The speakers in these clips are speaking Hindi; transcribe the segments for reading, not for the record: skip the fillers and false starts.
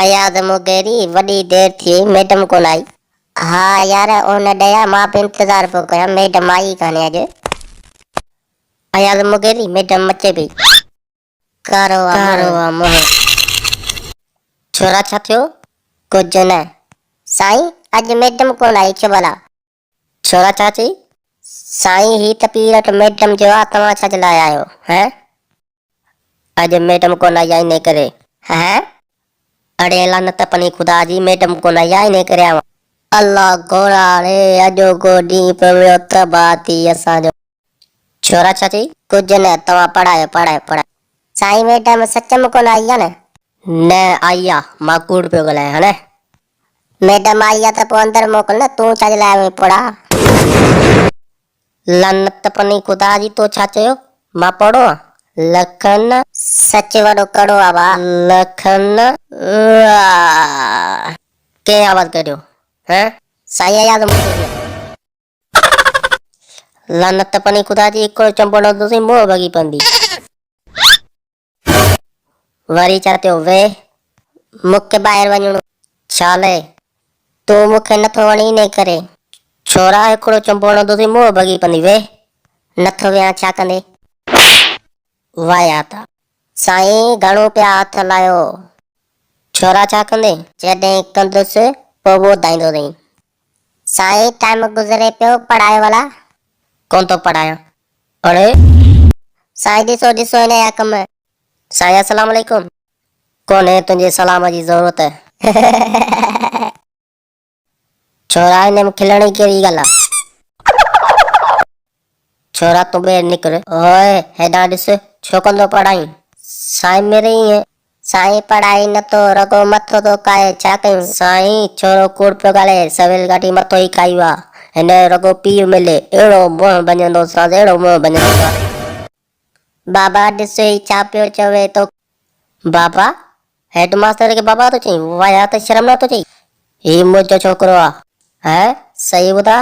याद मुगेरी वडी देर थी मैडम कोन आई। हाँ यार उन डया मां पे इंतजार पियो कयां मैडम आई कान्हे अॼु। याद मुगेरी मैडम अचे पई। कारो आ मोह। छोरा छा थियो? कुझु न साईं अॼु मैडम कोन आई भला। छोरा छा चई? साईं ही त पीरियड मैडम जो आहे तव्हां छा जे लाइ आयो हैं? अॼु मैडम कोन आई आहे इन करे। हैं? अड़े लानत पनी खुदा जी मैडम कोन आई आहे इन करे आवां। अल्लाह घोड़ा रे अॼो को ॾींहुं पियो तबाह थी असांजो। छोरा छा चई? कुझु न तव्हां पढ़ायो। साईं मैडम सच में कोन आई आहे न? न आई आहे मां कूड़ पियो ॻाल्हायां हाणे। मैडम आई आहे त पोइ अंदरि मोकिल न तूं छा जे लाइ आयो पढ़ा। लानत पनी खुदा जी तो छा चयो? मां पढ़ो लखन सच वॾो कड़ो आहे वाह लखन के आवाज़ कढियो हैं? साईं याद मुगेरी। लानत पनी खुदा जी हिकिड़ो चंबो न दोसी मोह भॻी पंदी। वरी छा थियो वे मूंखे ॿाहिरि वञिणो। छा लाइ? तूं मूंखे नथो वणी इन करे। छोरा हिकिड़ो चंबो न दोसी मोह भॻी पंदी वे नथो वियां छा कंदे? वाया था साईं घणो पिया हथ लायो। छोरा छा कंदे? जॾहिं कंदुसि पोइ ॿुधाईंदो अथई। साईं टाइम गुज़रे पियो पढ़ायो वाला। कौन तो पढ़ाया? अरे साईं ॾिसो हिन जा कम। साईं अस्सलाम वालेकुम। कोन्हे तुंहिंजे सलाम जी ज़रूरत। छोरा हिन में खिलण जी कहिड़ी ॻाल्हि आहे? छोरा तूं ॿाहिरि निकिर। ओए हेॾां ॾिस छो कंदो पढ़ाई? साईं मेरे ही है। साईं पढ़ाई नथो रगो मथो तो काए छा कयूं? साईं छोरो कूड़ पियो ॻाल्हाए सवेल गाठी मथो ई खाई वा हिन रगो पीउ मिले अहिड़ो मुंहुं भञंदो सां अहिड़ो मुंहुं भञंदो सां। बाबा ॾिस ही छा पियो चवे तो। बाबा हेड मास्टर खे बाबा तो चई वाया त शर्म नथो चई। ही मुंहिंजो छोकिरो आहे हैं सही ॿुधा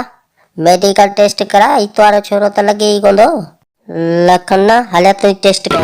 मेडिकल टेस्ट करा इतवार छोरो त लॻे ई कोन थो। लखन हलिया तुंहिंजी टेस्ट कर।